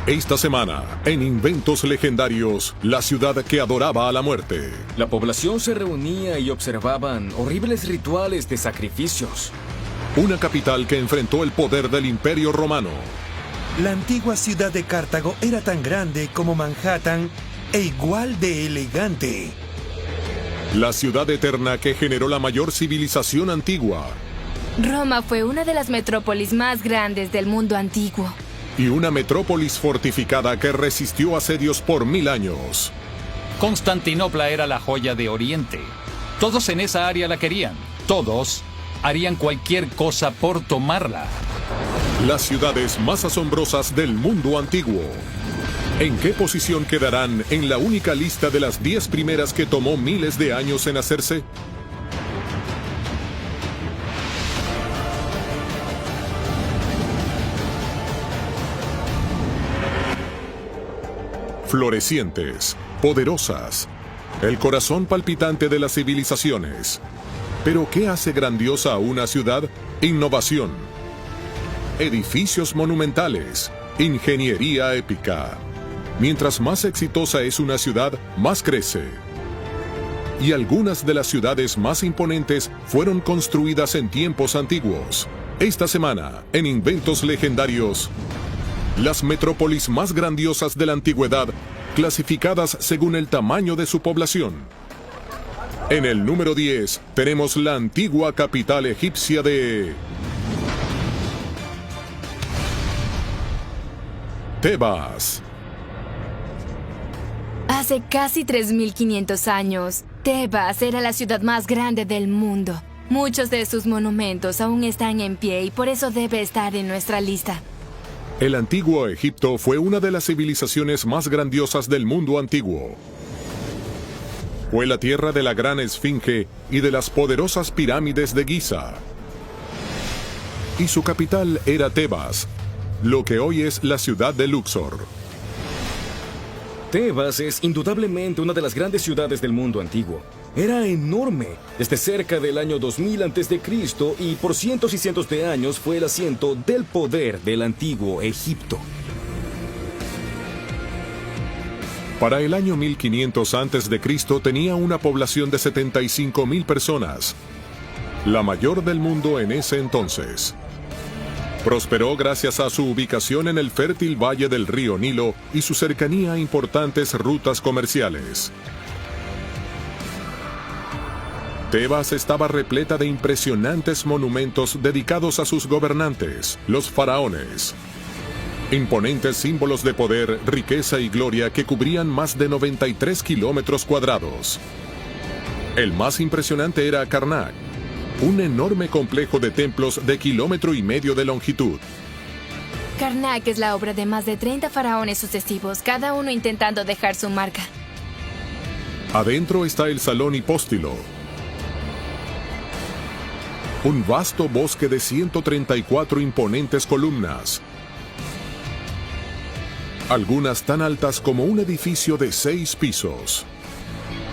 Esta semana, en Inventos Legendarios, la ciudad que adoraba a la muerte. La población se reunía y observaban horribles rituales de sacrificios. Una capital que enfrentó el poder del Imperio Romano. La antigua ciudad de Cartago era tan grande como Manhattan e igual de elegante. La ciudad eterna que generó la mayor civilización antigua. Roma fue una de las metrópolis más grandes del mundo antiguo. Y una metrópolis fortificada que resistió asedios por 1000 años. Constantinopla era la joya de Oriente. Todos en esa área la querían. Todos harían cualquier cosa por tomarla. Las ciudades más asombrosas del mundo antiguo. ¿En qué posición quedarán en la única lista de las 10 primeras que tomó miles de años en hacerse? Florecientes, poderosas, el corazón palpitante de las civilizaciones. ¿Pero qué hace grandiosa a una ciudad? Innovación. Edificios monumentales, ingeniería épica. Mientras más exitosa es una ciudad, más crece. Y algunas de las ciudades más imponentes fueron construidas en tiempos antiguos. Esta semana, en Inventos Legendarios, las metrópolis más grandiosas de la antigüedad, clasificadas según el tamaño de su población. En el número 10 tenemos la antigua capital egipcia de Tebas. Hace casi 3.500 años, Tebas era la ciudad más grande del mundo. Muchos de sus monumentos aún están en pie y por eso debe estar en nuestra lista. El antiguo Egipto fue una de las civilizaciones más grandiosas del mundo antiguo. Fue la tierra de la gran esfinge y de las poderosas pirámides de Giza. Y su capital era Tebas, lo que hoy es la ciudad de Luxor. Tebas es indudablemente una de las grandes ciudades del mundo antiguo. Era enorme. Desde cerca del año 2000 a.C. y por cientos y cientos de años fue el asiento del poder del antiguo Egipto. Para el año 1500 a.C. tenía una población de 75,000 personas, la mayor del mundo en ese entonces. Prosperó gracias a su ubicación en el fértil valle del río Nilo y su cercanía a importantes rutas comerciales. Tebas estaba repleta de impresionantes monumentos dedicados a sus gobernantes, los faraones. Imponentes símbolos de poder, riqueza y gloria que cubrían más de 93 kilómetros cuadrados. El más impresionante era Karnak, un enorme complejo de templos de 1,5 kilómetros de longitud. Karnak es la obra de más de 30 faraones sucesivos, cada uno intentando dejar su marca. Adentro está el salón hipóstilo, un vasto bosque de 134 imponentes columnas, algunas tan altas como un edificio de 6 pisos.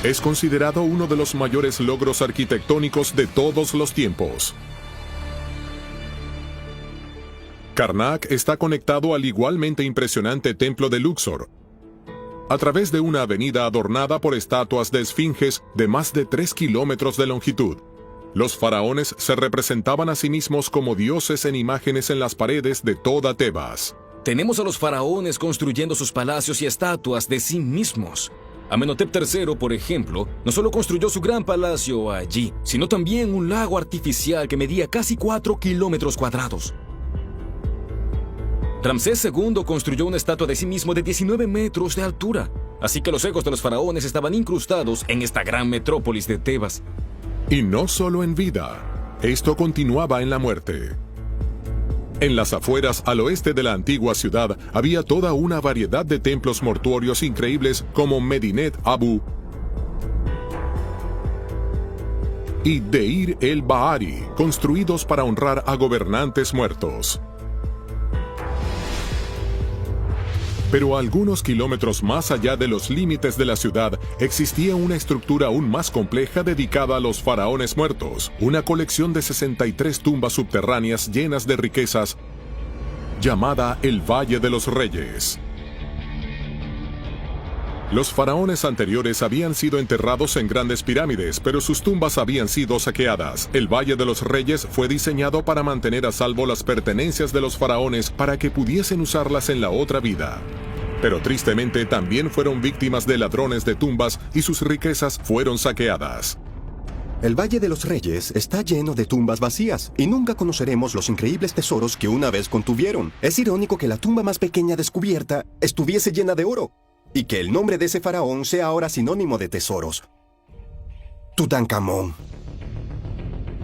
Es considerado uno de los mayores logros arquitectónicos de todos los tiempos. Karnak está conectado al igualmente impresionante templo de Luxor, a través de una avenida adornada por estatuas de esfinges de más de 3 kilómetros de longitud. Los faraones se representaban a sí mismos como dioses en imágenes en las paredes de toda Tebas. Tenemos a los faraones construyendo sus palacios y estatuas de sí mismos. Amenhotep III, por ejemplo, no solo construyó su gran palacio allí, sino también un lago artificial que medía casi 4 kilómetros cuadrados. Ramsés II construyó una estatua de sí mismo de 19 metros de altura, así que los egos de los faraones estaban incrustados en esta gran metrópolis de Tebas. Y no solo en vida, esto continuaba en la muerte. En las afueras al oeste de la antigua ciudad había toda una variedad de templos mortuorios increíbles como Medinet Abu y Deir el-Bahari, construidos para honrar a gobernantes muertos. Pero a algunos kilómetros más allá de los límites de la ciudad existía una estructura aún más compleja dedicada a los faraones muertos, una colección de 63 tumbas subterráneas llenas de riquezas, llamada el Valle de los Reyes. Los faraones anteriores habían sido enterrados en grandes pirámides, pero sus tumbas habían sido saqueadas. El Valle de los Reyes fue diseñado para mantener a salvo las pertenencias de los faraones para que pudiesen usarlas en la otra vida. Pero tristemente también fueron víctimas de ladrones de tumbas y sus riquezas fueron saqueadas. El Valle de los Reyes está lleno de tumbas vacías y nunca conoceremos los increíbles tesoros que una vez contuvieron. Es irónico que la tumba más pequeña descubierta estuviese llena de oro y que el nombre de ese faraón sea ahora sinónimo de tesoros. Tutankamón.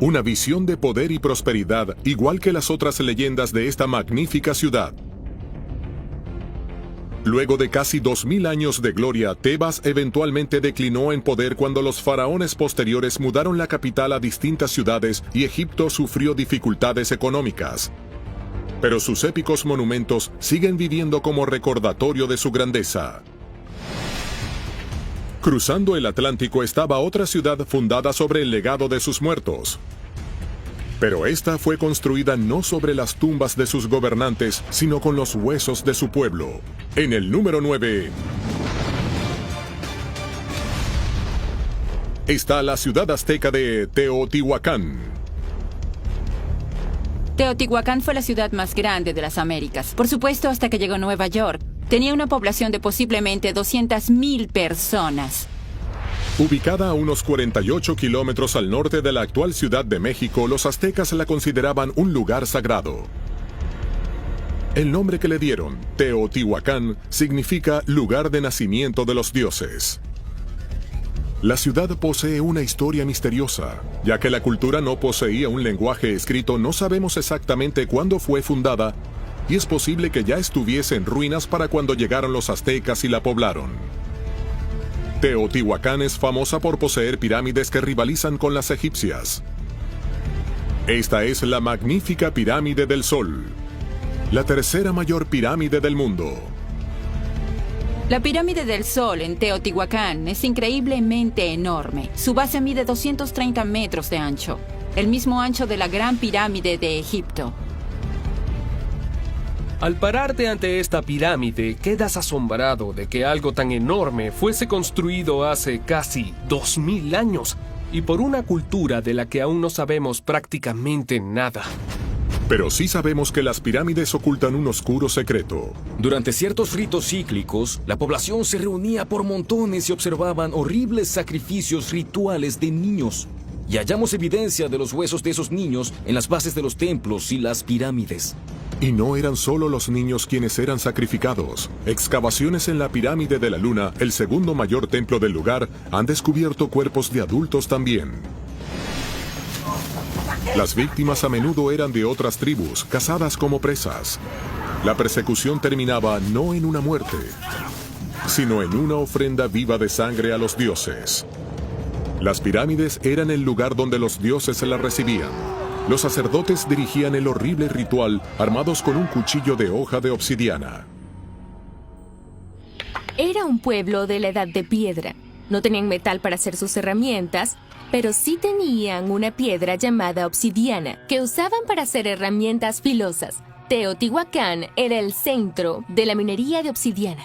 Una visión de poder y prosperidad, igual que las otras leyendas de esta magnífica ciudad. Luego de casi 2000 años de gloria, Tebas eventualmente declinó en poder cuando los faraones posteriores mudaron la capital a distintas ciudades y Egipto sufrió dificultades económicas. Pero sus épicos monumentos siguen viviendo como recordatorio de su grandeza. Cruzando el Atlántico estaba otra ciudad fundada sobre el legado de sus muertos. Pero esta fue construida no sobre las tumbas de sus gobernantes, sino con los huesos de su pueblo. En el número 9 está la ciudad azteca de Teotihuacán. Teotihuacán fue la ciudad más grande de las Américas. Por supuesto, hasta que llegó Nueva York. Tenía una población de posiblemente 200,000 personas. Ubicada a unos 48 kilómetros al norte de la actual Ciudad de México, los aztecas la consideraban un lugar sagrado. El nombre que le dieron, Teotihuacán, significa lugar de nacimiento de los dioses. La ciudad posee una historia misteriosa. Ya que la cultura no poseía un lenguaje escrito, no sabemos exactamente cuándo fue fundada, y es posible que ya estuviese en ruinas para cuando llegaron los aztecas y la poblaron. Teotihuacán es famosa por poseer pirámides que rivalizan con las egipcias. Esta es la magnífica Pirámide del Sol, la tercera mayor pirámide del mundo. La Pirámide del Sol en Teotihuacán es increíblemente enorme. Su base mide 230 metros de ancho, el mismo ancho de la Gran Pirámide de Egipto. Al pararte ante esta pirámide, quedas asombrado de que algo tan enorme fuese construido hace casi 2000 años y por una cultura de la que aún no sabemos prácticamente nada. Pero sí sabemos que las pirámides ocultan un oscuro secreto. Durante ciertos ritos cíclicos, la población se reunía por montones y observaban horribles sacrificios rituales de niños. Y hallamos evidencia de los huesos de esos niños en las bases de los templos y las pirámides. Y no eran solo los niños quienes eran sacrificados. Excavaciones en la Pirámide de la Luna, el segundo mayor templo del lugar, han descubierto cuerpos de adultos también. Las víctimas a menudo eran de otras tribus, cazadas como presas. La persecución terminaba no en una muerte, sino en una ofrenda viva de sangre a los dioses. Las pirámides eran el lugar donde los dioses la recibían. Los sacerdotes dirigían el horrible ritual armados con un cuchillo de hoja de obsidiana. Era un pueblo de la Edad de Piedra. No tenían metal para hacer sus herramientas, pero sí tenían una piedra llamada obsidiana, que usaban para hacer herramientas filosas. Teotihuacán era el centro de la minería de obsidiana.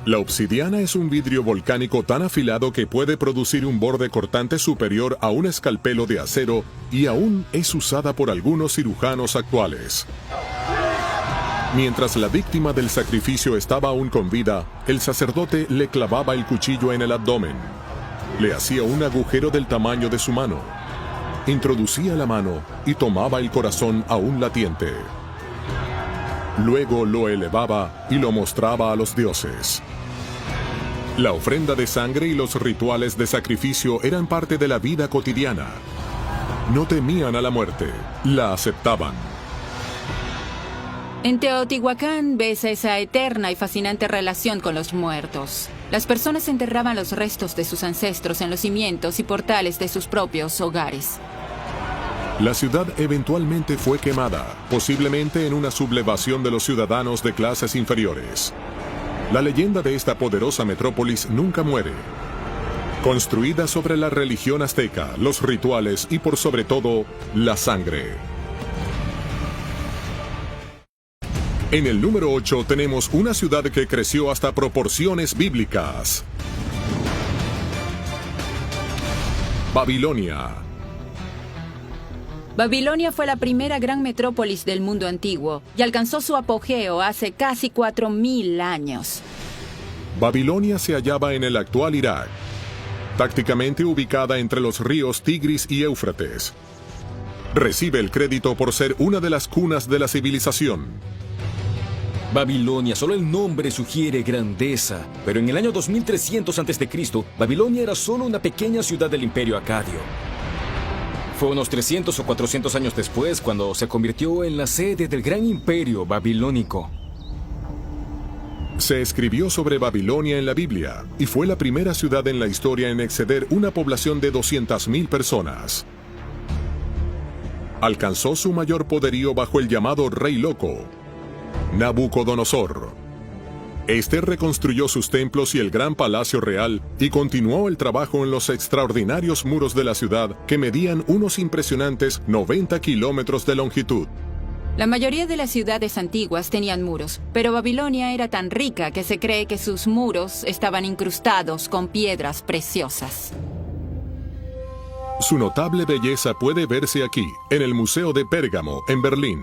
La obsidiana es un vidrio volcánico tan afilado que puede producir un borde cortante superior a un escalpelo de acero y aún es usada por algunos cirujanos actuales. Mientras la víctima del sacrificio estaba aún con vida, el sacerdote le clavaba el cuchillo en el abdomen. Le hacía un agujero del tamaño de su mano. Introducía la mano y tomaba el corazón aún latiente. Luego lo elevaba y lo mostraba a los dioses. La ofrenda de sangre y los rituales de sacrificio eran parte de la vida cotidiana. No temían a la muerte, la aceptaban. En Teotihuacán ves esa eterna y fascinante relación con los muertos. Las personas enterraban los restos de sus ancestros en los cimientos y portales de sus propios hogares. La ciudad eventualmente fue quemada, posiblemente en una sublevación de los ciudadanos de clases inferiores. La leyenda de esta poderosa metrópolis nunca muere. Construida sobre la religión azteca, los rituales y por sobre todo, la sangre. En el número 8 tenemos una ciudad que creció hasta proporciones bíblicas. Babilonia. Babilonia fue la primera gran metrópolis del mundo antiguo y alcanzó su apogeo hace casi 4.000 años. Babilonia se hallaba en el actual Irak, tácticamente ubicada entre los ríos Tigris y Éufrates. Recibe el crédito por ser una de las cunas de la civilización. Babilonia, solo el nombre sugiere grandeza, pero en el año 2300 a.C., Babilonia era solo una pequeña ciudad del Imperio Acadio. Fue unos 300 o 400 años después cuando se convirtió en la sede del gran imperio babilónico. Se escribió sobre Babilonia en la Biblia y fue la primera ciudad en la historia en exceder una población de 200.000 personas. Alcanzó su mayor poderío bajo el llamado Rey Loco, Nabucodonosor. Este reconstruyó sus templos y el gran palacio real y continuó el trabajo en los extraordinarios muros de la ciudad que medían unos impresionantes 90 kilómetros de longitud. La mayoría de las ciudades antiguas tenían muros, pero Babilonia era tan rica que se cree que sus muros estaban incrustados con piedras preciosas. Su notable belleza puede verse aquí, en el Museo de Pérgamo, en Berlín.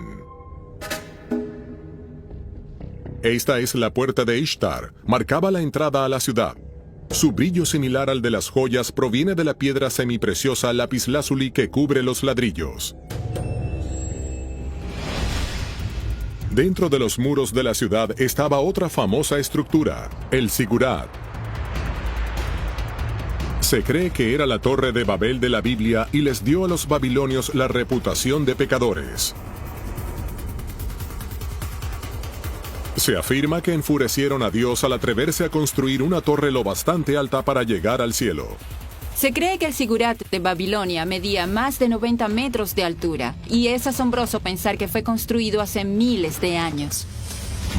Esta es la puerta de Ishtar, marcaba la entrada a la ciudad. Su brillo similar al de las joyas proviene de la piedra semipreciosa lapislázuli que cubre los ladrillos. Dentro de los muros de la ciudad estaba otra famosa estructura, el Zigurat. Se cree que era la torre de Babel de la Biblia y les dio a los babilonios la reputación de pecadores. Se afirma que enfurecieron a Dios al atreverse a construir una torre lo bastante alta para llegar al cielo. Se cree que el Zigurat de Babilonia medía más de 90 metros de altura, y es asombroso pensar que fue construido hace miles de años.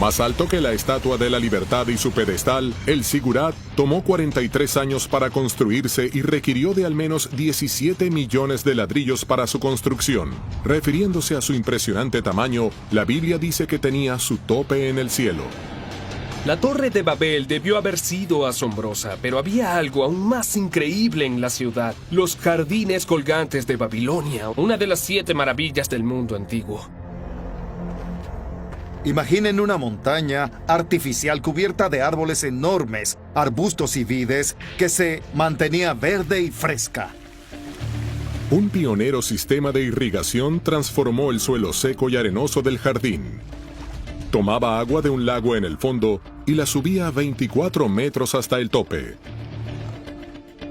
Más alto que la Estatua de la Libertad y su pedestal, el Zigurat tomó 43 años para construirse y requirió de al menos 17 millones de ladrillos para su construcción. Refiriéndose a su impresionante tamaño, la Biblia dice que tenía su tope en el cielo. La Torre de Babel debió haber sido asombrosa, pero había algo aún más increíble en la ciudad: los jardines colgantes de Babilonia, una de las 7 maravillas del mundo antiguo. Imaginen una montaña artificial cubierta de árboles enormes, arbustos y vides, que se mantenía verde y fresca. Un pionero sistema de irrigación transformó el suelo seco y arenoso del jardín. Tomaba agua de un lago en el fondo y la subía a 24 metros hasta el tope.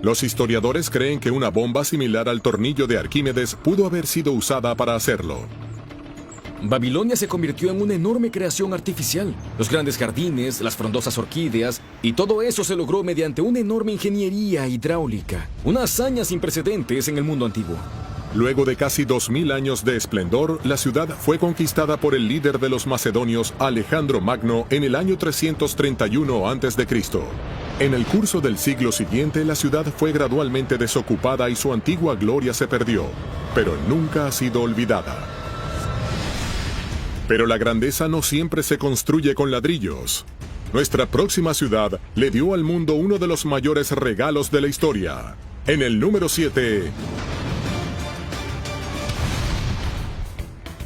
Los historiadores creen que una bomba similar al tornillo de Arquímedes pudo haber sido usada para hacerlo. Babilonia se convirtió en una enorme creación artificial. Los grandes jardines, las frondosas orquídeas, y todo eso se logró mediante una enorme ingeniería hidráulica. Una hazaña sin precedentes en el mundo antiguo. Luego de casi 2000 años de esplendor, la ciudad fue conquistada por el líder de los macedonios, Alejandro Magno, en el año 331 a.C. En el curso del siglo siguiente, la ciudad fue gradualmente desocupada y su antigua gloria se perdió, pero nunca ha sido olvidada. Pero la grandeza no siempre se construye con ladrillos. Nuestra próxima ciudad le dio al mundo uno de los mayores regalos de la historia. En el número 7...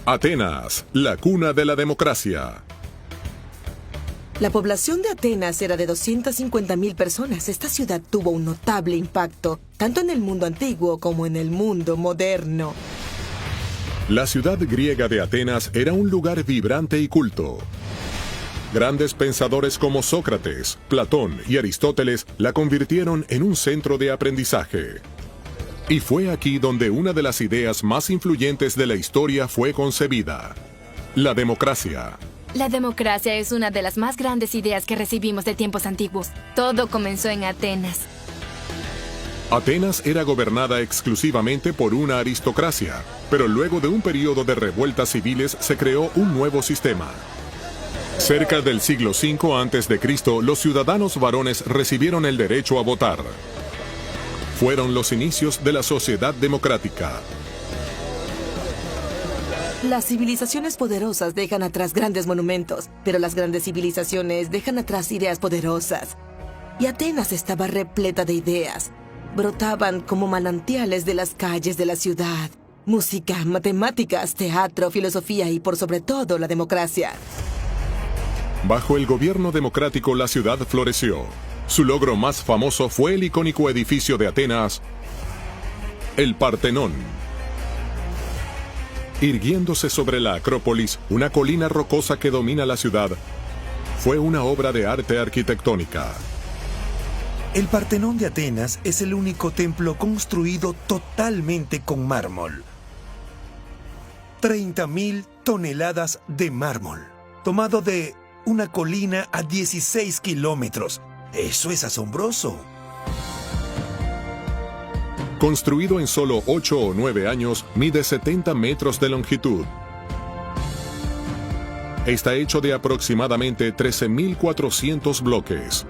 Atenas, la cuna de la democracia. La población de Atenas era de 250.000 personas. Esta ciudad tuvo un notable impacto, tanto en el mundo antiguo como en el mundo moderno. La ciudad griega de Atenas era un lugar vibrante y culto. Grandes pensadores como Sócrates, Platón y Aristóteles la convirtieron en un centro de aprendizaje. Y fue aquí donde una de las ideas más influyentes de la historia fue concebida: la democracia. La democracia es una de las más grandes ideas que recibimos de tiempos antiguos. Todo comenzó en Atenas. Atenas era gobernada exclusivamente por una aristocracia, pero luego de un periodo de revueltas civiles se creó un nuevo sistema. Cerca del siglo V a.C., los ciudadanos varones recibieron el derecho a votar. Fueron los inicios de la sociedad democrática. Las civilizaciones poderosas dejan atrás grandes monumentos, pero las grandes civilizaciones dejan atrás ideas poderosas. Y Atenas estaba repleta de ideas. Brotaban como manantiales de las calles de la ciudad. Música, matemáticas, teatro, filosofía y por sobre todo la democracia. Bajo el gobierno democrático la ciudad floreció. Su logro más famoso fue el icónico edificio de Atenas, el Partenón. Irguiéndose sobre la Acrópolis, una colina rocosa que domina la ciudad, fue una obra de arte arquitectónica. El Partenón de Atenas es el único templo construido totalmente con mármol. 30.000 toneladas de mármol, tomado de una colina a 16 kilómetros. ¡Eso es asombroso! Construido en solo 8 o 9 años, mide 70 metros de longitud. Está hecho de aproximadamente 13.400 bloques.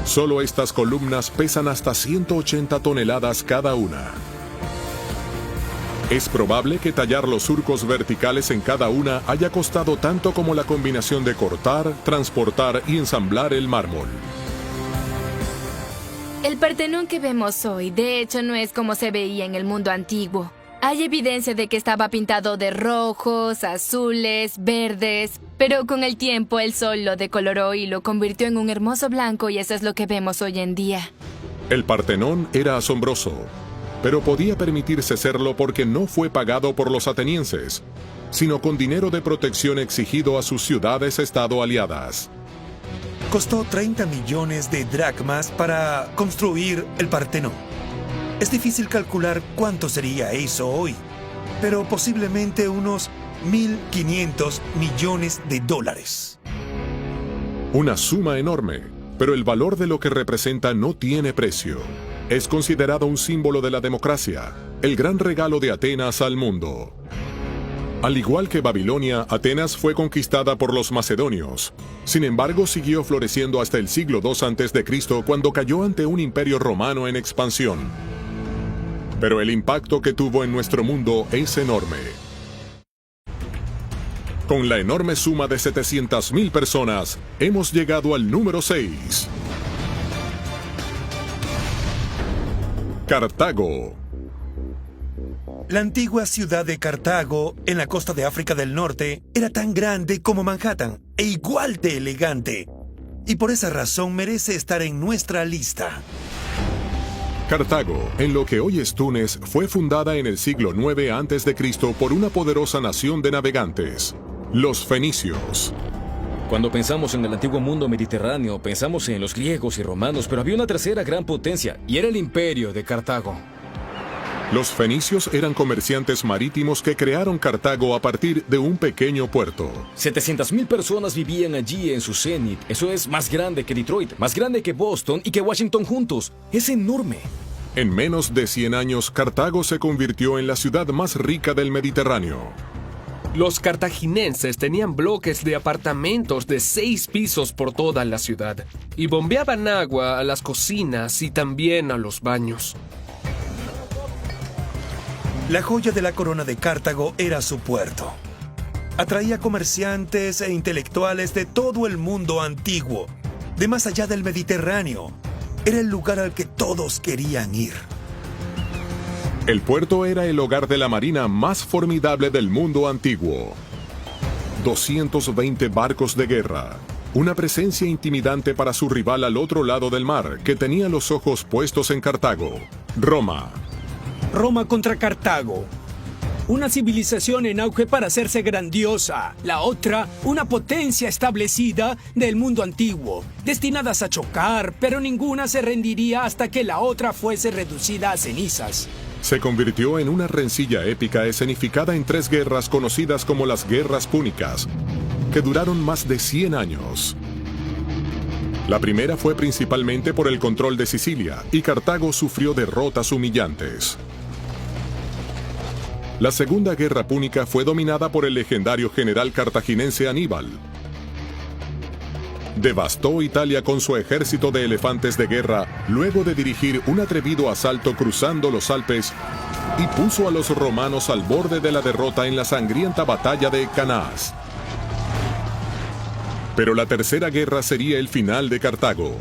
Solo estas columnas pesan hasta 180 toneladas cada una. Es probable que tallar los surcos verticales en cada una haya costado tanto como la combinación de cortar, transportar y ensamblar el mármol. El Partenón que vemos hoy, de hecho, no es como se veía en el mundo antiguo. Hay evidencia de que estaba pintado de rojos, azules, verdes, pero con el tiempo el sol lo decoloró y lo convirtió en un hermoso blanco y eso es lo que vemos hoy en día. El Partenón era asombroso, pero podía permitirse serlo porque no fue pagado por los atenienses, sino con dinero de protección exigido a sus ciudades-estado aliadas. Costó 30 millones de dracmas para construir el Partenón. Es difícil calcular cuánto sería eso hoy, pero posiblemente unos 1.500 millones de dólares. Una suma enorme, pero el valor de lo que representa no tiene precio. Es considerado un símbolo de la democracia, el gran regalo de Atenas al mundo. Al igual que Babilonia, Atenas fue conquistada por los macedonios. Sin embargo, siguió floreciendo hasta el siglo II a.C., cuando cayó ante un imperio romano en expansión. Pero el impacto que tuvo en nuestro mundo es enorme. Con la enorme suma de 700.000 personas, hemos llegado al número 6. Cartago. La antigua ciudad de Cartago, en la costa de África del Norte, era tan grande como Manhattan e igual de elegante. Y por esa razón merece estar en nuestra lista. Cartago, en lo que hoy es Túnez, fue fundada en el siglo IX a.C. por una poderosa nación de navegantes, los fenicios. Cuando pensamos en el antiguo mundo mediterráneo, pensamos en los griegos y romanos, pero había una tercera gran potencia, y era el imperio de Cartago. Los fenicios eran comerciantes marítimos que crearon Cartago a partir de un pequeño puerto. 700.000 personas vivían allí en su cenit. Eso es más grande que Detroit, más grande que Boston y que Washington juntos. Es enorme. En menos de 100 años, Cartago se convirtió en la ciudad más rica del Mediterráneo. Los cartaginenses tenían bloques de apartamentos de 6 pisos por toda la ciudad y bombeaban agua a las cocinas y también a los baños. La joya de la corona de Cartago era su puerto. Atraía comerciantes e intelectuales de todo el mundo antiguo, de más allá del Mediterráneo. Era el lugar al que todos querían ir. El puerto era el hogar de la marina más formidable del mundo antiguo. 220 barcos de guerra, una presencia intimidante para su rival al otro lado del mar, que tenía los ojos puestos en Cartago, Roma. Roma contra Cartago. Una civilización en auge para hacerse grandiosa. La otra, una potencia establecida del mundo antiguo, destinadas a chocar, pero ninguna se rendiría hasta que la otra fuese reducida a cenizas. Se convirtió en una rencilla épica escenificada en 3 guerras conocidas como las Guerras Púnicas, que duraron más de 100 años. La primera fue principalmente por el control de Sicilia, y Cartago sufrió derrotas humillantes. La Segunda Guerra Púnica fue dominada por el legendario general cartaginense Aníbal. Devastó Italia con su ejército de elefantes de guerra luego de dirigir un atrevido asalto cruzando los Alpes y puso a los romanos al borde de la derrota en la sangrienta batalla de Canás. Pero la Tercera Guerra sería el final de Cartago.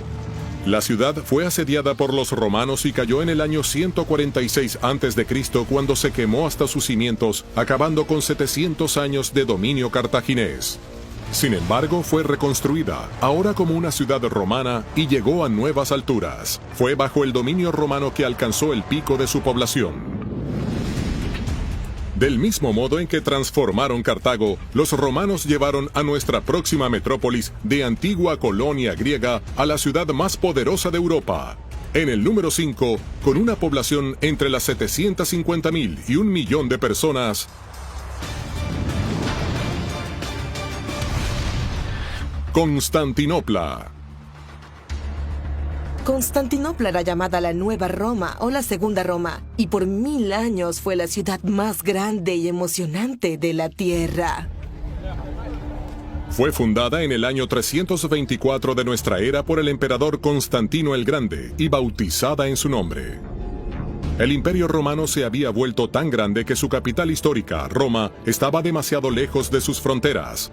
La ciudad fue asediada por los romanos y cayó en el año 146 a.C. cuando se quemó hasta sus cimientos, acabando con 700 años de dominio cartaginés. Sin embargo, fue reconstruida, ahora como una ciudad romana, y llegó a nuevas alturas. Fue bajo el dominio romano que alcanzó el pico de su población. Del mismo modo en que transformaron Cartago, los romanos llevaron a nuestra próxima metrópolis de antigua colonia griega a la ciudad más poderosa de Europa. En el número 5, con una población entre las 750.000 y 1 millón de personas, Constantinopla. Constantinopla era llamada la Nueva Roma o la Segunda Roma, y por 1000 años fue la ciudad más grande y emocionante de la Tierra. Fue fundada en el año 324 de nuestra era por el emperador Constantino el Grande y bautizada en su nombre. El Imperio Romano se había vuelto tan grande que su capital histórica, Roma, estaba demasiado lejos de sus fronteras.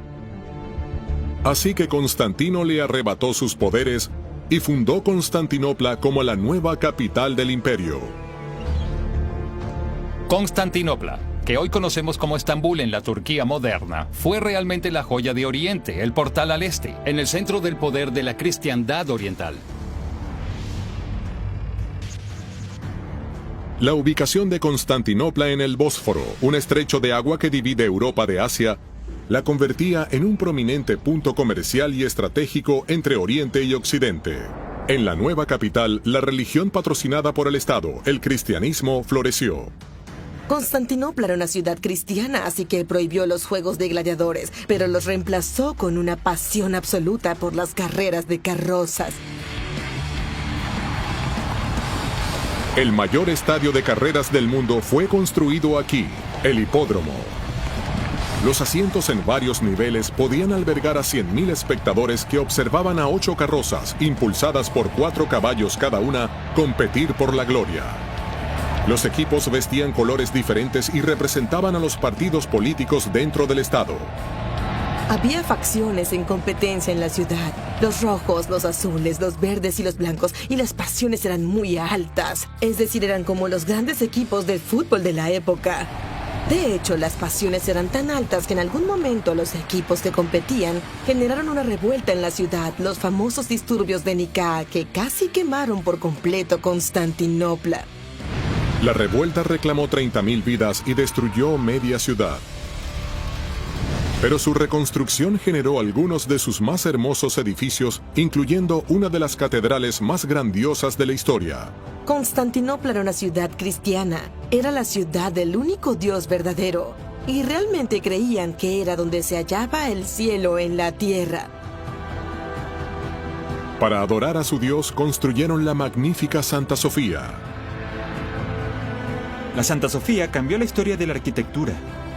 Así que Constantino le arrebató sus poderes y fundó Constantinopla como la nueva capital del imperio. Constantinopla, que hoy conocemos como Estambul en la Turquía moderna, fue realmente la joya de Oriente, el portal al este, en el centro del poder de la cristiandad oriental. La ubicación de Constantinopla en el Bósforo, un estrecho de agua que divide Europa de Asia, la convertía en un prominente punto comercial y estratégico entre Oriente y Occidente. En la nueva capital, la religión patrocinada por el Estado, el cristianismo, floreció. Constantinopla era una ciudad cristiana, así que prohibió los juegos de gladiadores, pero los reemplazó con una pasión absoluta por las carreras de carrozas. El mayor estadio de carreras del mundo fue construido aquí, el hipódromo. Los asientos en varios niveles podían albergar a 100.000 espectadores que observaban a 8 carrozas, impulsadas por 4 caballos cada una, competir por la gloria. Los equipos vestían colores diferentes y representaban a los partidos políticos dentro del Estado. Había facciones en competencia en la ciudad. Los rojos, los azules, los verdes y los blancos, y las pasiones eran muy altas. Es decir, eran como los grandes equipos del fútbol de la época. De hecho, las pasiones eran tan altas que en algún momento los equipos que competían generaron una revuelta en la ciudad, los famosos disturbios de Nicea, que casi quemaron por completo Constantinopla. La revuelta reclamó 30.000 vidas y destruyó media ciudad. Pero su reconstrucción generó algunos de sus más hermosos edificios, incluyendo una de las catedrales más grandiosas de la historia. Constantinopla era una ciudad cristiana. Era la ciudad del único Dios verdadero. Y realmente creían que era donde se hallaba el cielo en la tierra. Para adorar a su Dios, construyeron la magnífica Santa Sofía. La Santa Sofía cambió la historia de la arquitectura.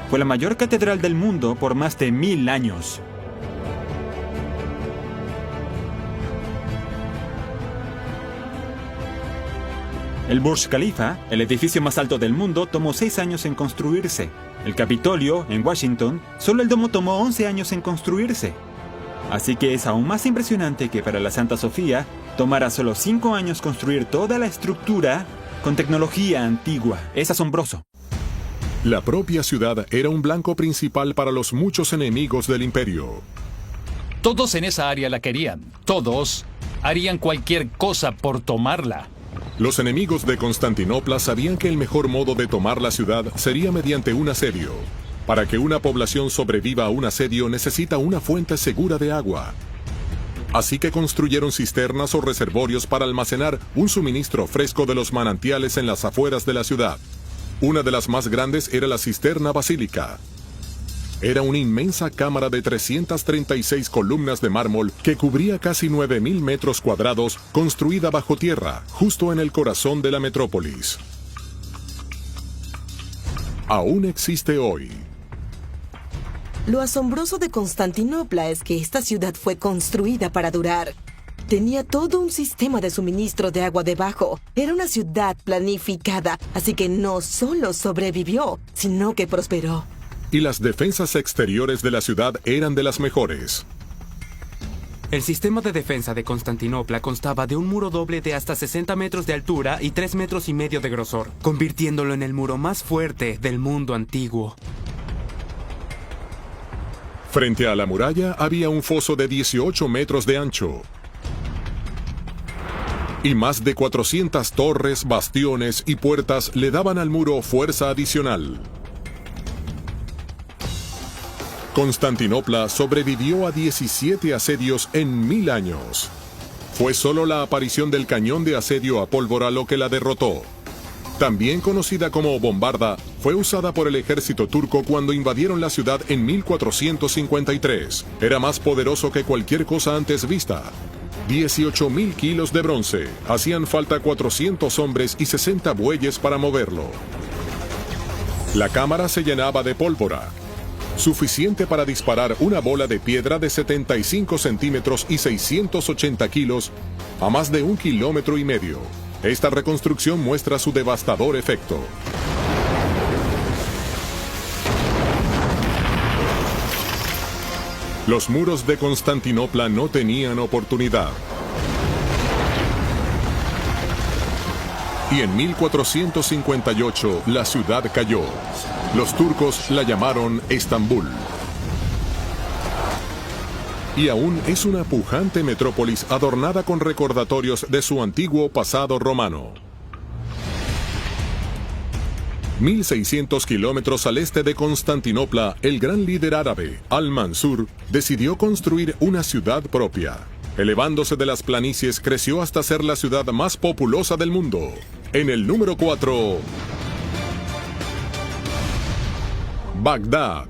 Fue la mayor catedral del mundo por más de 1000 años. El Burj Khalifa, el edificio más alto del mundo, tomó 6 años en construirse. El Capitolio, en Washington, solo el domo tomó 11 años en construirse. Así que es aún más impresionante que para la Santa Sofía tomara solo 5 años construir toda la estructura con tecnología antigua. Es asombroso. La propia ciudad era un blanco principal para los muchos enemigos del imperio. Todos en esa área la querían. Todos harían cualquier cosa por tomarla. Los enemigos de Constantinopla sabían que el mejor modo de tomar la ciudad sería mediante un asedio. Para que una población sobreviva a un asedio necesita una fuente segura de agua. Así que construyeron cisternas o reservorios para almacenar un suministro fresco de los manantiales en las afueras de la ciudad. Una de las más grandes era la cisterna basílica. Era una inmensa cámara de 336 columnas de mármol que cubría casi 9.000 metros cuadrados, construida bajo tierra, justo en el corazón de la metrópolis. Aún existe hoy. Lo asombroso de Constantinopla es que esta ciudad fue construida para durar. Tenía todo un sistema de suministro de agua debajo. Era una ciudad planificada, así que no solo sobrevivió, sino que prosperó. Y las defensas exteriores de la ciudad eran de las mejores. El sistema de defensa de Constantinopla constaba de un muro doble de hasta 60 metros de altura y 3,5 metros de grosor, convirtiéndolo en el muro más fuerte del mundo antiguo. Frente a la muralla había un foso de 18 metros de ancho y más de 400 torres, bastiones y puertas le daban al muro fuerza adicional. Constantinopla sobrevivió a 17 asedios en 1000 años. Fue solo la aparición del cañón de asedio a pólvora lo que la derrotó. También conocida como bombarda, fue usada por el ejército turco cuando invadieron la ciudad en 1453. Era más poderoso que cualquier cosa antes vista. 18.000 kilos de bronce. Hacían falta 400 hombres y 60 bueyes para moverlo. La cámara se llenaba de pólvora, suficiente para disparar una bola de piedra de 75 centímetros y 680 kilos a más de 1,5 kilómetros. Esta reconstrucción muestra su devastador efecto. Los muros de Constantinopla no tenían oportunidad. Y en 1458 la ciudad cayó. Los turcos la llamaron Estambul. Y aún es una pujante metrópolis adornada con recordatorios de su antiguo pasado romano. 1.600 kilómetros al este de Constantinopla, el gran líder árabe, Al-Mansur, decidió construir una ciudad propia. Elevándose de las planicies, creció hasta ser la ciudad más populosa del mundo. En el número 4, Bagdad.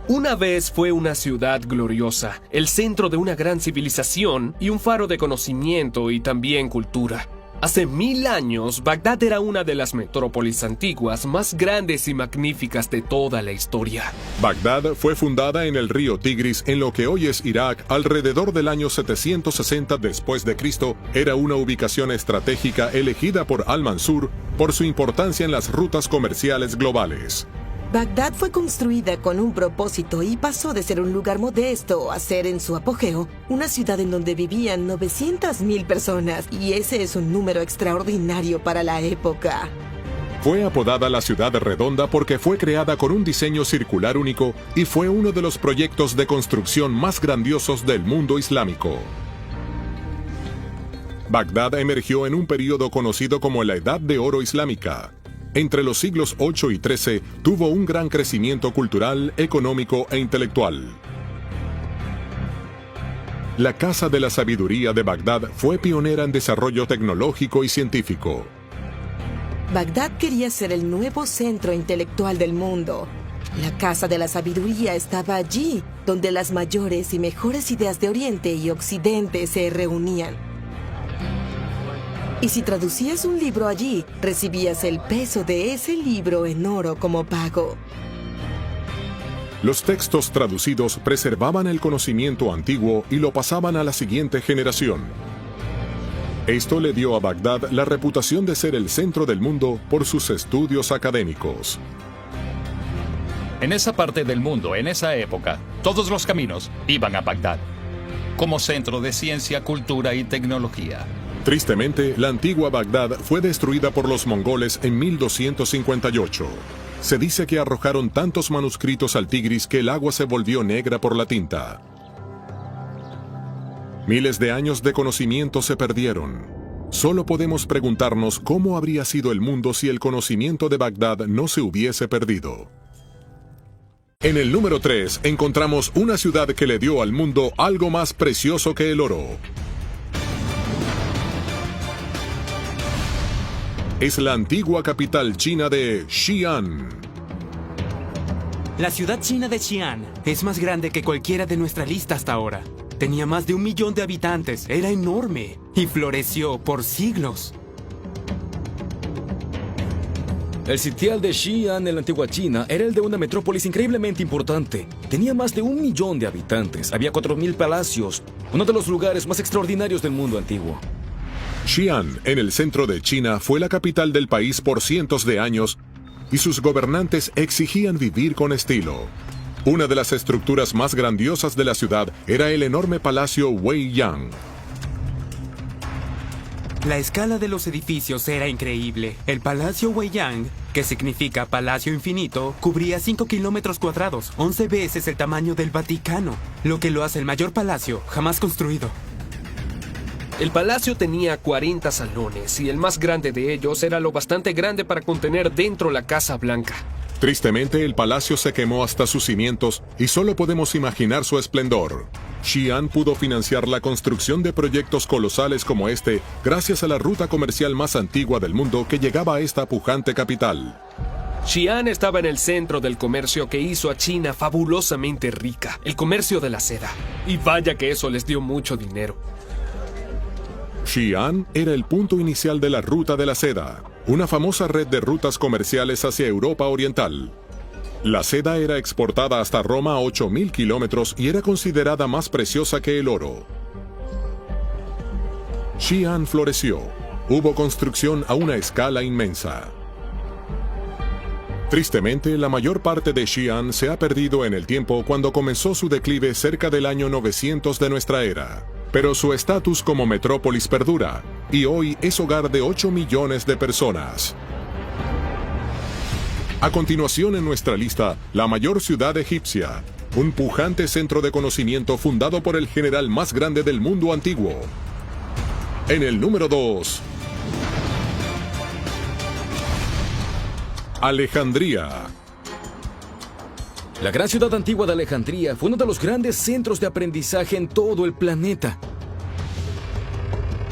Una vez fue una ciudad gloriosa, el centro de una gran civilización y un faro de conocimiento y también cultura. Hace 1000 años, Bagdad era una de las metrópolis antiguas más grandes y magníficas de toda la historia. Bagdad fue fundada en el río Tigris, en lo que hoy es Irak, alrededor del año 760 después de Cristo. Era una ubicación estratégica elegida por Al-Mansur por su importancia en las rutas comerciales globales. Bagdad fue construida con un propósito y pasó de ser un lugar modesto a ser, en su apogeo, una ciudad en donde vivían 900.000 personas, y ese es un número extraordinario para la época. Fue apodada la Ciudad Redonda porque fue creada con un diseño circular único y fue uno de los proyectos de construcción más grandiosos del mundo islámico. Bagdad emergió en un período conocido como la Edad de Oro Islámica. Entre los siglos 8 y 13 tuvo un gran crecimiento cultural, económico e intelectual. La Casa de la Sabiduría de Bagdad fue pionera en desarrollo tecnológico y científico. Bagdad quería ser el nuevo centro intelectual del mundo. La Casa de la Sabiduría estaba allí, donde las mayores y mejores ideas de Oriente y Occidente se reunían. Y si traducías un libro allí, recibías el peso de ese libro en oro como pago. Los textos traducidos preservaban el conocimiento antiguo y lo pasaban a la siguiente generación. Esto le dio a Bagdad la reputación de ser el centro del mundo por sus estudios académicos. En esa parte del mundo, en esa época, todos los caminos iban a Bagdad, como centro de ciencia, cultura y tecnología. Tristemente, la antigua Bagdad fue destruida por los mongoles en 1258. Se dice que arrojaron tantos manuscritos al Tigris que el agua se volvió negra por la tinta. Miles de años de conocimiento se perdieron. Solo podemos preguntarnos cómo habría sido el mundo si el conocimiento de Bagdad no se hubiese perdido. En el número 3 encontramos una ciudad que le dio al mundo algo más precioso que el oro. Es la antigua capital china de Xi'an. La ciudad china de Xi'an es más grande que cualquiera de nuestra lista hasta ahora. Tenía más de 1 millón de habitantes, era enorme y floreció por siglos. El sitial de Xi'an en la antigua China era el de una metrópolis increíblemente importante. Tenía más de 1 millón de habitantes, había 4.000 palacios, uno de los lugares más extraordinarios del mundo antiguo. Xi'an, en el centro de China, fue la capital del país por cientos de años y sus gobernantes exigían vivir con estilo. Una de las estructuras más grandiosas de la ciudad era el enorme palacio Weiyang. La escala de los edificios era increíble. El Palacio Weiyang, que significa Palacio Infinito, cubría 5 kilómetros cuadrados, 11 veces el tamaño del Vaticano, lo que lo hace el mayor palacio jamás construido. El palacio tenía 40 salones y el más grande de ellos era lo bastante grande para contener dentro la Casa Blanca. Tristemente, el palacio se quemó hasta sus cimientos y solo podemos imaginar su esplendor. Xi'an pudo financiar la construcción de proyectos colosales como este gracias a la ruta comercial más antigua del mundo que llegaba a esta pujante capital. Xi'an estaba en el centro del comercio que hizo a China fabulosamente rica, el comercio de la seda. Y vaya que eso les dio mucho dinero. Xi'an era el punto inicial de la Ruta de la Seda, una famosa red de rutas comerciales hacia Europa Oriental. La seda era exportada hasta Roma a 8.000 kilómetros y era considerada más preciosa que el oro. Xi'an floreció. Hubo construcción a una escala inmensa. Tristemente, la mayor parte de Xi'an se ha perdido en el tiempo cuando comenzó su declive cerca del año 900 de nuestra era. Pero su estatus como metrópolis perdura, y hoy es hogar de 8 millones de personas. A continuación en nuestra lista, la mayor ciudad egipcia, un pujante centro de conocimiento fundado por el general más grande del mundo antiguo. En el número 2, Alejandría. La gran ciudad antigua de Alejandría fue uno de los grandes centros de aprendizaje en todo el planeta.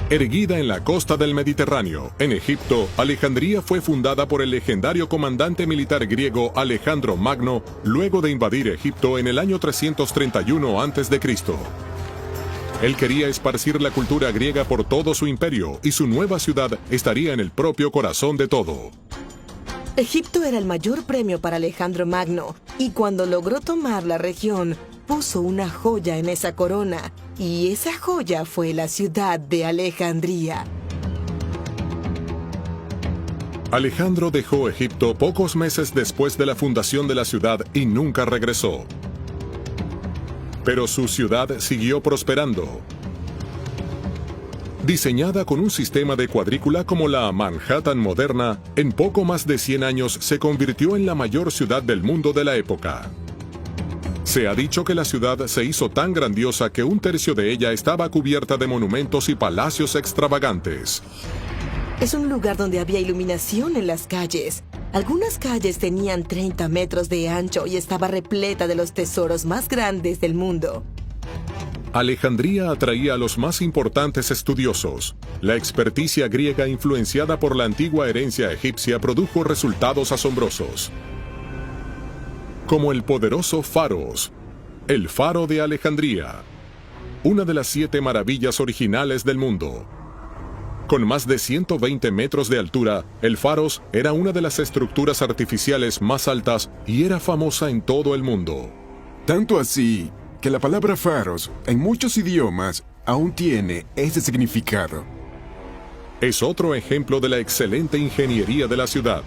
Erguida en la costa del Mediterráneo, en Egipto, Alejandría fue fundada por el legendario comandante militar griego Alejandro Magno luego de invadir Egipto en el año 331 a.C. Él quería esparcir la cultura griega por todo su imperio y su nueva ciudad estaría en el propio corazón de todo. Egipto era el mayor premio para Alejandro Magno, y cuando logró tomar la región, puso una joya en esa corona, y esa joya fue la ciudad de Alejandría. Alejandro dejó Egipto pocos meses después de la fundación de la ciudad y nunca regresó. Pero su ciudad siguió prosperando. Diseñada con un sistema de cuadrícula como la Manhattan moderna, en poco más de 100 años se convirtió en la mayor ciudad del mundo de la época. Se ha dicho que la ciudad se hizo tan grandiosa que 1/3 de ella estaba cubierta de monumentos y palacios extravagantes. Es un lugar donde había iluminación en las calles. Algunas calles tenían 30 metros de ancho y estaba repleta de los tesoros más grandes del mundo. Alejandría atraía a los más importantes estudiosos. La experticia griega influenciada por la antigua herencia egipcia produjo resultados asombrosos. Como el poderoso Faros, el Faro de Alejandría, una de las 7 maravillas originales del mundo. Con más de 120 metros de altura, el Faros era una de las estructuras artificiales más altas y era famosa en todo el mundo. Tanto así que la palabra faros en muchos idiomas aún tiene ese significado. Es otro ejemplo de la excelente ingeniería de la ciudad.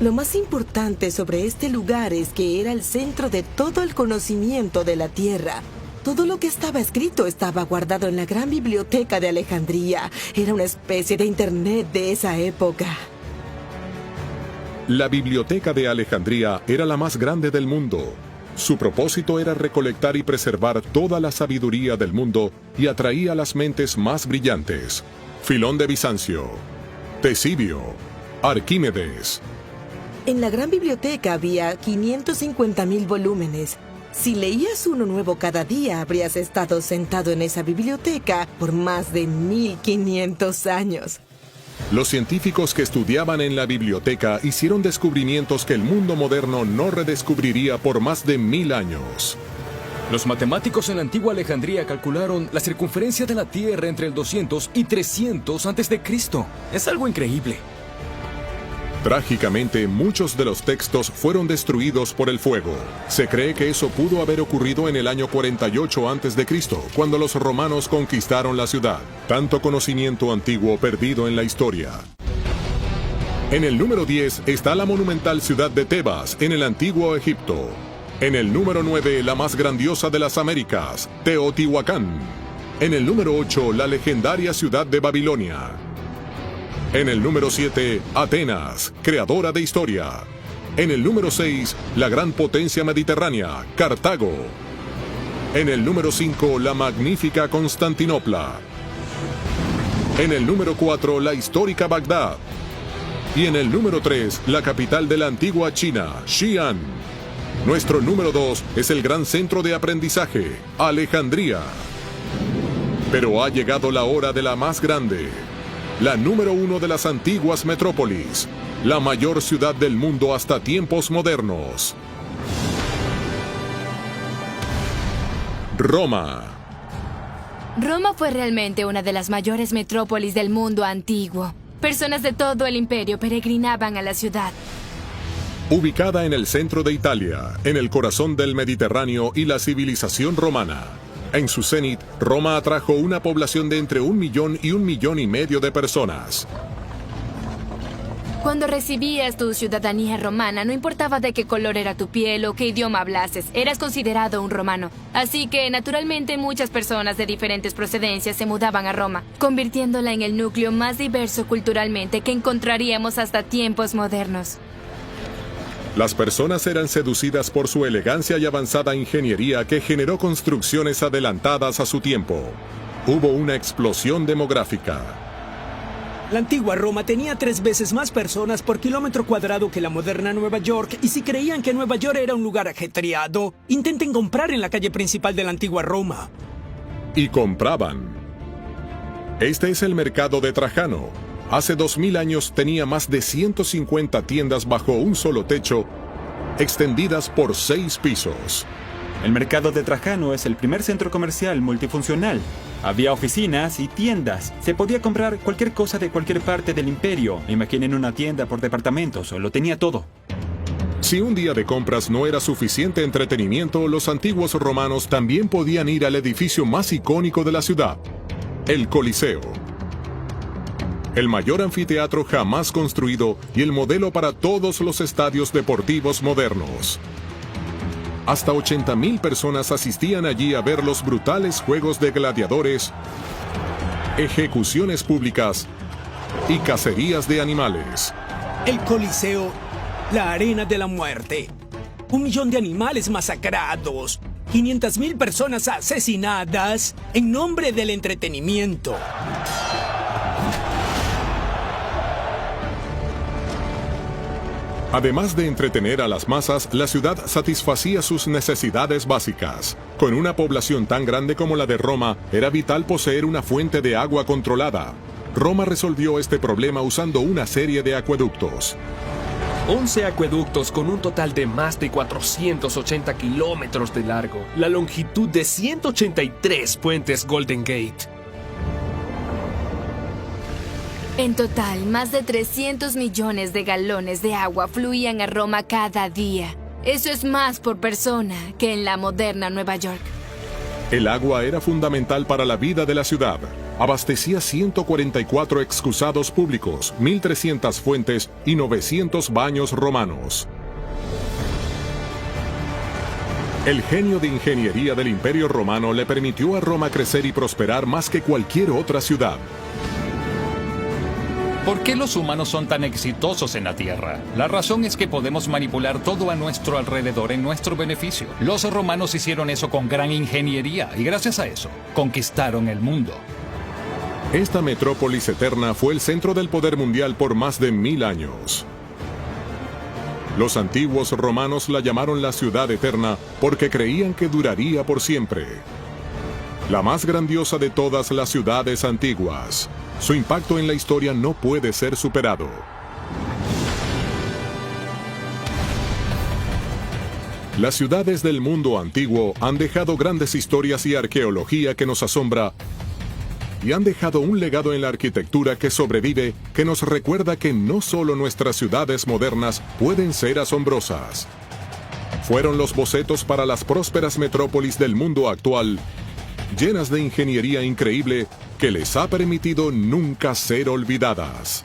Lo más importante sobre este lugar es que era el centro de todo el conocimiento de la Tierra. Todo lo que estaba escrito estaba guardado en la gran biblioteca de Alejandría. Era una especie de Internet de esa época. La biblioteca de Alejandría era la más grande del mundo. Su propósito era recolectar y preservar toda la sabiduría del mundo y atraía a las mentes más brillantes. Filón de Bizancio, Tesibio, Arquímedes. En la gran biblioteca había 550,000 volúmenes. Si leías uno nuevo cada día, habrías estado sentado en esa biblioteca por más de 1500 años. Los científicos que estudiaban en la biblioteca hicieron descubrimientos que el mundo moderno no redescubriría por más de 1000 años. Los matemáticos en la antigua Alejandría calcularon la circunferencia de la Tierra entre el 200 y 300 a.C. Es algo increíble. Trágicamente, muchos de los textos fueron destruidos por el fuego. Se cree que eso pudo haber ocurrido en el año 48 a.C., cuando los romanos conquistaron la ciudad. Tanto conocimiento antiguo perdido en la historia. En el número 10 está la monumental ciudad de Tebas, en el antiguo Egipto. En el número 9, la más grandiosa de las Américas, Teotihuacán. En el número 8, la legendaria ciudad de Babilonia. En el número 7, Atenas, creadora de historia. En el número 6, la gran potencia mediterránea, Cartago. En el número 5, la magnífica Constantinopla. En el número 4, la histórica Bagdad. Y en el número 3, la capital de la antigua China, Xi'an. Nuestro número 2 es el gran centro de aprendizaje, Alejandría. Pero ha llegado la hora de la más grande. La número 1 de las antiguas metrópolis, la mayor ciudad del mundo hasta tiempos modernos. Roma. Roma fue realmente una de las mayores metrópolis del mundo antiguo. Personas de todo el imperio peregrinaban a la ciudad. Ubicada en el centro de Italia, en el corazón del Mediterráneo y la civilización romana. En su cenit, Roma atrajo una población de entre 1 millón y 1,5 millones de personas. Cuando recibías tu ciudadanía romana, no importaba de qué color era tu piel o qué idioma hablases, eras considerado un romano. Así que, naturalmente, muchas personas de diferentes procedencias se mudaban a Roma, convirtiéndola en el núcleo más diverso culturalmente que encontraríamos hasta tiempos modernos. Las personas eran seducidas por su elegancia y avanzada ingeniería que generó construcciones adelantadas a su tiempo. Hubo una explosión demográfica. La antigua Roma tenía 3 veces más personas por kilómetro cuadrado que la moderna Nueva York, y si creían que Nueva York era un lugar ajetreado, intenten comprar en la calle principal de la antigua Roma. Y compraban. Este es el mercado de Trajano. Hace 2000 años tenía más de 150 tiendas bajo un solo techo, extendidas por 6 pisos. El mercado de Trajano es el primer centro comercial multifuncional. Había oficinas y tiendas. Se podía comprar cualquier cosa de cualquier parte del imperio. Imaginen una tienda por departamentos, lo tenía todo. Si un día de compras no era suficiente entretenimiento, los antiguos romanos también podían ir al edificio más icónico de la ciudad, el Coliseo. El mayor anfiteatro jamás construido y el modelo para todos los estadios deportivos modernos. Hasta 80,000 personas asistían allí a ver los brutales juegos de gladiadores, ejecuciones públicas y cacerías de animales. El Coliseo, la arena de la muerte. 1 millón de animales masacrados. 500,000 personas asesinadas en nombre del entretenimiento. Además de entretener a las masas, la ciudad satisfacía sus necesidades básicas. Con una población tan grande como la de Roma, era vital poseer una fuente de agua controlada. Roma resolvió este problema usando una serie de acueductos. 11 acueductos con un total de más de 480 kilómetros de largo, la longitud de 183 puentes Golden Gate. En total, más de 300 millones de galones de agua fluían a Roma cada día. Eso es más por persona que en la moderna Nueva York. El agua era fundamental para la vida de la ciudad. Abastecía 144 excusados públicos, 1.300 fuentes y 900 baños romanos. El genio de ingeniería del Imperio Romano le permitió a Roma crecer y prosperar más que cualquier otra ciudad. ¿Por qué los humanos son tan exitosos en la Tierra? La razón es que podemos manipular todo a nuestro alrededor en nuestro beneficio. Los romanos hicieron eso con gran ingeniería y gracias a eso conquistaron el mundo. Esta metrópolis eterna fue el centro del poder mundial por más de 1000 años. Los antiguos romanos la llamaron la ciudad eterna porque creían que duraría por siempre. La más grandiosa de todas las ciudades antiguas. Su impacto en la historia no puede ser superado. Las ciudades del mundo antiguo han dejado grandes historias y arqueología que nos asombra y han dejado un legado en la arquitectura que sobrevive, que nos recuerda que no solo nuestras ciudades modernas pueden ser asombrosas. Fueron los bocetos para las prósperas metrópolis del mundo actual, llenas de ingeniería increíble que les ha permitido nunca ser olvidadas.